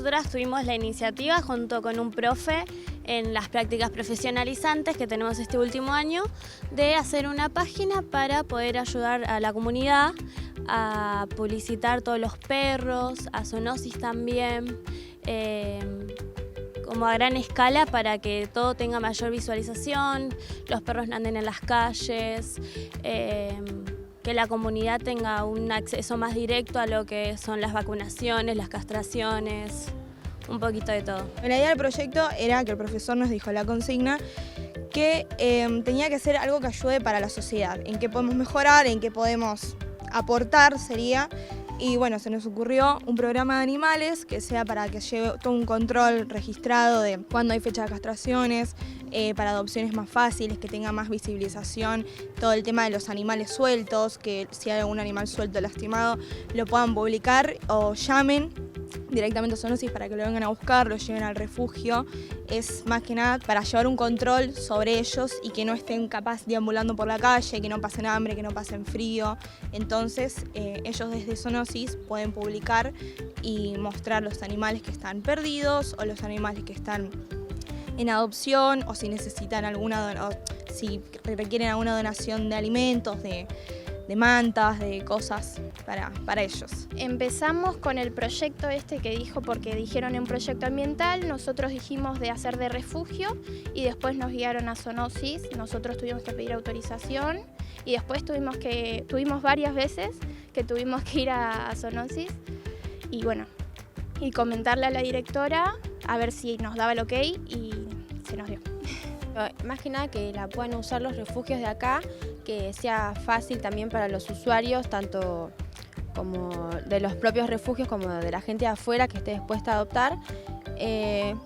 nosotras tuvimos la iniciativa junto con un profe en las prácticas profesionalizantes que tenemos este último año de hacer una página para poder ayudar a la comunidad a publicitar todos los perros, a zoonosis también, como a gran escala para que todo tenga mayor visualización, los perros no anden en las calles, que la comunidad tenga un acceso más directo a lo que son las vacunaciones, las castraciones, un poquito de todo. La idea del proyecto era que el profesor nos dijo la consigna que tenía que ser algo que ayude para la sociedad, en qué podemos mejorar, en qué podemos aportar sería. Y bueno, se nos ocurrió un programa de animales que sea para que lleve todo un control registrado de cuándo hay fecha de castraciones, para adopciones más fáciles, que tenga más visibilización, todo el tema de los animales sueltos, que si hay algún animal suelto lastimado lo puedan publicar o llamen directamente a Zoonosis para que lo vengan a buscar, lo lleven al refugio. Es más que nada para llevar un control sobre ellos y que no estén capaz deambulando por la calle, que no pasen hambre, que no pasen frío. Entonces ellos desde Zoonosis pueden publicar y mostrar los animales que están perdidos o los animales que están en adopción o si necesitan si requieren alguna donación de alimentos, de mantas, de cosas para ellos. Empezamos con el proyecto que dijo, porque dijeron un proyecto ambiental, nosotros dijimos de hacer de refugio y después nos guiaron a Zoonosis, nosotros tuvimos que pedir autorización y después tuvimos varias veces que tuvimos que ir a Zoonosis y bueno, y comentarle a la directora a ver si nos daba el ok y se nos dio. Más que nada que la puedan usar los refugios de acá, que sea fácil también para los usuarios, tanto como de los propios refugios como de la gente de afuera que esté dispuesta a adoptar.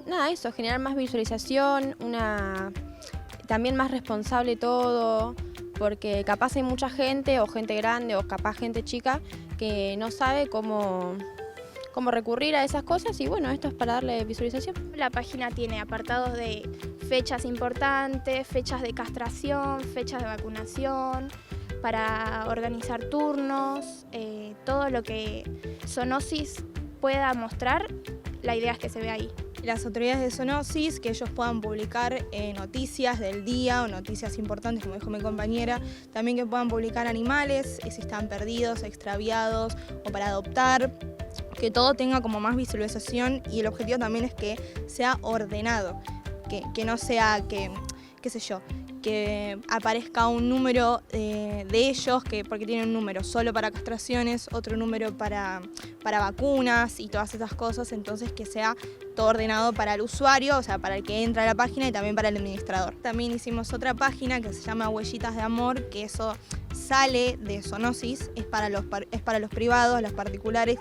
Nada, eso, generar más visualización, también más responsable todo, porque capaz hay mucha gente, o gente grande, o capaz gente chica, que no sabe cómo recurrir a esas cosas y bueno, esto es para darle visualización. La página tiene apartados de fechas importantes, fechas de castración, fechas de vacunación, para organizar turnos, todo lo que Zoonosis pueda mostrar, la idea es que se vea ahí. Las autoridades de Zoonosis, que ellos puedan publicar noticias del día o noticias importantes, como dijo mi compañera, también que puedan publicar animales, si están perdidos, extraviados o para adoptar, que todo tenga como más visualización y el objetivo también es que sea ordenado, que no sea qué sé yo, que aparezca un número de ellos, porque tienen un número solo para castraciones, otro número para vacunas y todas esas cosas, entonces que sea todo ordenado para el usuario, o sea, para el que entra a la página y también para el administrador. También hicimos otra página que se llama Huellitas de Amor, que eso sale de Zoonosis, es para los privados, los particulares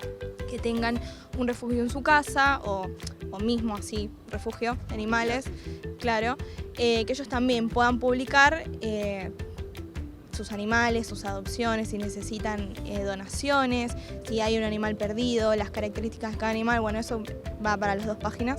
que tengan un refugio en su casa o mismo así, refugio de animales, claro, que ellos también puedan publicar sus animales, sus adopciones, si necesitan donaciones, si hay un animal perdido, las características de cada animal, bueno, eso va para las dos páginas.